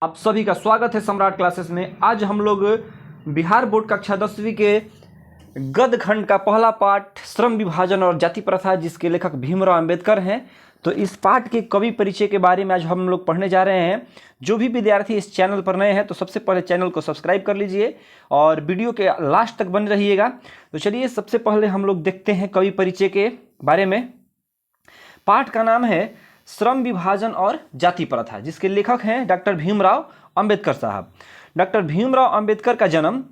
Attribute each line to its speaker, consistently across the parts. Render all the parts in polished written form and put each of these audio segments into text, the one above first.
Speaker 1: आप सभी का स्वागत है सम्राट क्लासेस में। आज हम लोग बिहार बोर्ड कक्षा 10वीं के गद्य खंड का पहला पाठ श्रम विभाजन और जाति प्रथा, जिसके लेखक भीमराव अंबेडकर हैं, तो इस पाठ के कवि परिचय के बारे में आज हम लोग पढ़ने जा रहे हैं। जो भी विद्यार्थी इस चैनल पर नए हैं तो सबसे पहले चैनल को सब्सक्राइब कर लीजिए और वीडियो के लास्ट तक बने रहिएगा। तो चलिए सबसे पहले हम लोग देखते हैं कवि परिचय के बारे में। पाठ का नाम है श्रम विभाजन और जाति प्रथा, जिसके लेखक हैं डॉक्टर भीमराव अंबेडकर साहब। डॉक्टर भीमराव अंबेडकर का जन्म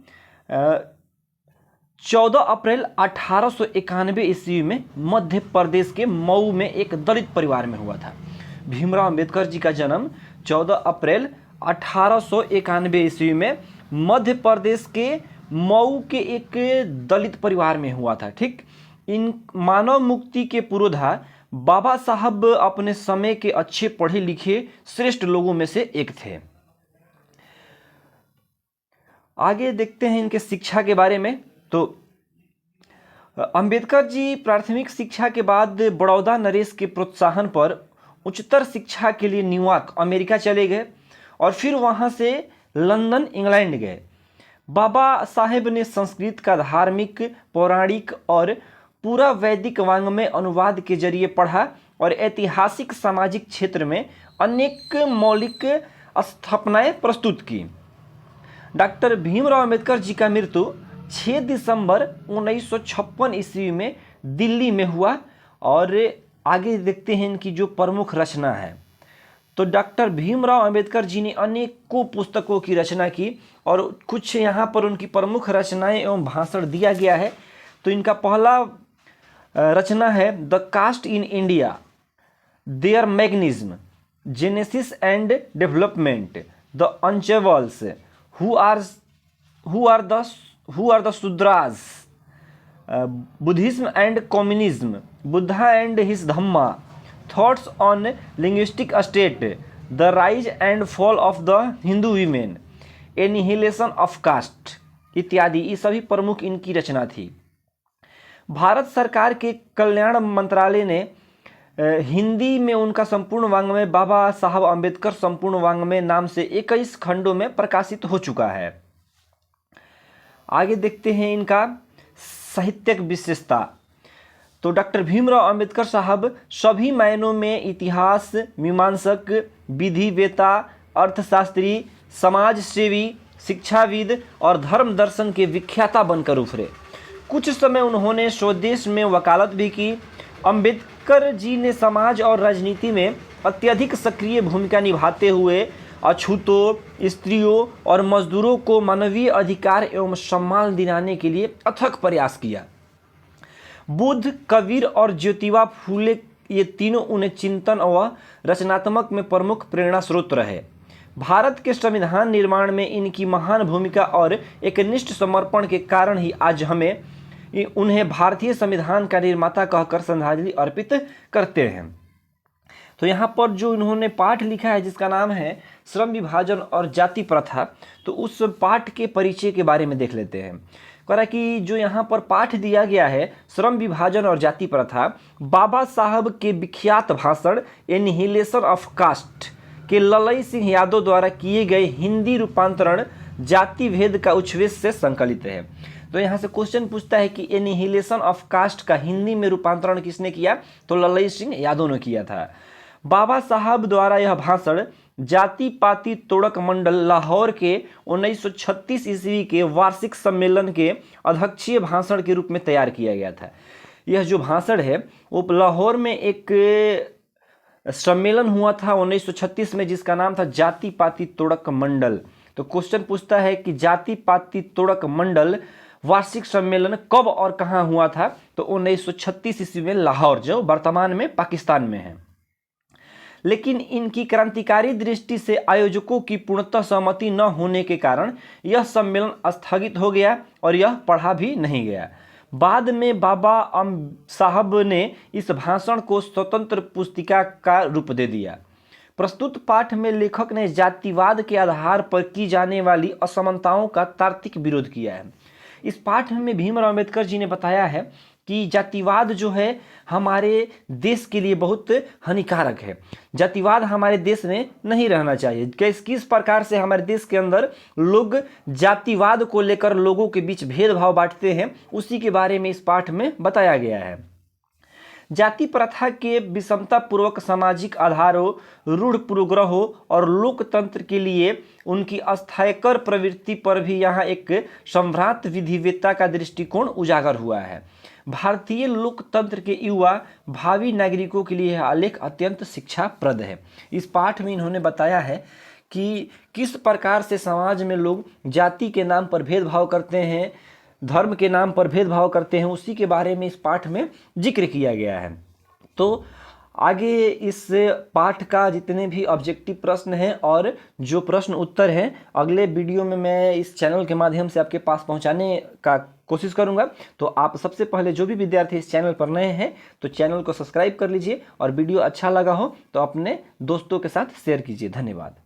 Speaker 1: 14 अप्रैल 1891 ईस्वी में मध्य प्रदेश के मऊ में एक दलित परिवार में हुआ था। भीमराव अंबेडकर जी का जन्म 14 अप्रैल 1891 ईस्वी में मध्य प्रदेश के मऊ के एक दलित परिवार में हुआ था। ठीक, इन मानव मुक्ति के पुरोधा बाबा साहब अपने समय के अच्छे पढ़े लिखे श्रेष्ठ लोगों में से एक थे। आगे देखते हैं इनके शिक्षा के बारे में। तो अंबेडकर जी प्राथमिक शिक्षा के बाद बड़ौदा नरेश के प्रोत्साहन पर उच्चतर शिक्षा के लिए न्यूयॉर्क अमेरिका चले गए और फिर वहां से लंदन इंग्लैंड गए। बाबा साहेब ने संस्कृत का धार्मिक, पौराणिक और पूरा वैदिक वाङ्मय अनुवाद के जरिए पढ़ा और ऐतिहासिक सामाजिक क्षेत्र में अनेक मौलिक स्थापनाएं प्रस्तुत की। डॉक्टर भीमराव अंबेडकर जी का मृत्यु 6 दिसंबर 1956 ईस्वी में दिल्ली में हुआ। और आगे देखते हैं इनकी जो प्रमुख रचना है। तो डॉक्टर भीमराव अंबेडकर जी ने अनेकों पुस्तकों की रचना की और कुछ यहाँ पर उनकी प्रमुख रचनाएं एवं भाषण दिया गया है। तो इनका पहला रचना है the caste in India, their mechanism, genesis and development, the untouchables, who are the Shudras, Buddhism and communism, Buddha and his Dhamma, thoughts on linguistic state, the rise and fall of the Hindu women, annihilation of caste इत्यादि। ये सभी प्रमुख इनकी रचना थी। भारत सरकार के कल्याण मंत्रालय ने हिंदी में उनका संपूर्ण वाङ्मय बाबा साहब अंबेडकर संपूर्ण वाङ्मय नाम से 21 खंडों में प्रकाशित हो चुका है। आगे देखते हैं इनका साहित्यिक विशेषता। तो डॉक्टर भीमराव अंबेडकर साहब सभी मायनों में इतिहास, मीमांसक, विधिवेता, अर्थशास्त्री, समाज सेवी, शिक्षाविद और धर्म दर्शन के विख्याता बनकर उभरे। कुछ समय उन्होंने स्वदेश में वकालत भी की। अंबेडकर जी ने समाज और राजनीति में अत्यधिक सक्रिय भूमिका निभाते हुए अछूतों, स्त्रियों और मजदूरों को मानवीय अधिकार एवं सम्मान दिलाने के लिए अथक प्रयास किया। बुद्ध, कबीर और ज्योतिबा फूले ये तीनों उन्हें चिंतन व रचनात्मक में प्रमुख प्रेरणा स्रोत रहे। भारत के संविधान निर्माण में इनकी महान भूमिका और एकनिष्ठ समर्पण के कारण ही आज हमें उन्हें भारतीय संविधान का निर्माता कहकर श्रद्धांजलि अर्पित करते हैं। तो यहाँ पर जो इन्होंने पाठ लिखा है जिसका नाम है श्रम विभाजन और जाति प्रथा, तो उस पाठ के परिचय के बारे में देख लेते हैं। कह रहा कि जो यहाँ पर पाठ दिया गया है श्रम विभाजन और जाति प्रथा, बाबा साहब के विख्यात भाषण एनिहिलेशन ऑफ कास्ट के ललई सिंह यादव द्वारा किए गए हिंदी रूपांतरण जाति भेद का उच्छेद से संकलित है। तो यहाँ से क्वेश्चन पूछता है कि एनिहिलेशन ऑफ कास्ट का हिंदी में रूपांतरण किसने किया? तो ललई सिंह यादव ने किया था। बाबा साहब द्वारा यह भाषण जाति पाति तोड़क मंडल लाहौर के 1936 ईस्वी के वार्षिक सम्मेलन के अध्यक्षीय भाषण के रूप में तैयार किया गया था। यह जो भाषण है वो लाहौर में एक सम्मेलन हुआ था 1936 में, जिसका नाम था जाति पाति तोड़क मंडल। तो क्वेश्चन पूछता है कि जाति पाति तोड़क मंडल वार्षिक सम्मेलन कब और कहां हुआ था? तो 1936 ईस्वी में लाहौर, जो वर्तमान में पाकिस्तान में है। लेकिन इनकी क्रांतिकारी दृष्टि से आयोजकों की पूर्णतः सहमति न होने के कारण यह सम्मेलन स्थगित हो गया और यह पढ़ा भी नहीं गया। बाद में बाबा साहब ने इस भाषण को स्वतंत्र पुस्तिका का रूप दे दिया। प्रस्तुत पाठ में लेखक ने जातिवाद के आधार पर की जाने वाली असमानताओं का तार्किक विरोध किया है। इस पाठ में भीमराव अंबेडकर जी ने बताया है कि जातिवाद जो है हमारे देश के लिए बहुत हानिकारक है। जातिवाद हमारे देश में नहीं रहना चाहिए। किस प्रकार से हमारे देश के अंदर लोग जातिवाद को लेकर लोगों के बीच भेदभाव बांटते हैं, उसी के बारे में इस पाठ में बताया गया है। जाति प्रथा के विषमता पूर्वक सामाजिक आधारों, रूढ़ पूर्वग्रहों और लोकतंत्र के लिए उनकी अस्थायीकर प्रवृत्ति पर भी यहाँ एक सम्भ्रांत विधिवेत्ता का दृष्टिकोण उजागर हुआ है। भारतीय लोकतंत्र के युवा भावी नागरिकों के लिए यह आलेख अत्यंत शिक्षाप्रद है। इस पाठ में इन्होंने बताया है कि किस प्रकार से समाज में लोग जाति के नाम पर भेदभाव करते हैं, धर्म के नाम पर भेदभाव करते हैं, उसी के बारे में इस पाठ में जिक्र किया गया है। तो आगे इस पाठ का जितने भी ऑब्जेक्टिव प्रश्न हैं और जो प्रश्न उत्तर हैं, अगले वीडियो में मैं इस चैनल के माध्यम से आपके पास पहुंचाने का कोशिश करूंगा। तो आप सबसे पहले जो भी विद्यार्थी इस चैनल पर नए हैं तो चैनल को सब्सक्राइब कर लीजिए, और वीडियो अच्छा लगा हो तो अपने दोस्तों के साथ शेयर कीजिए। धन्यवाद।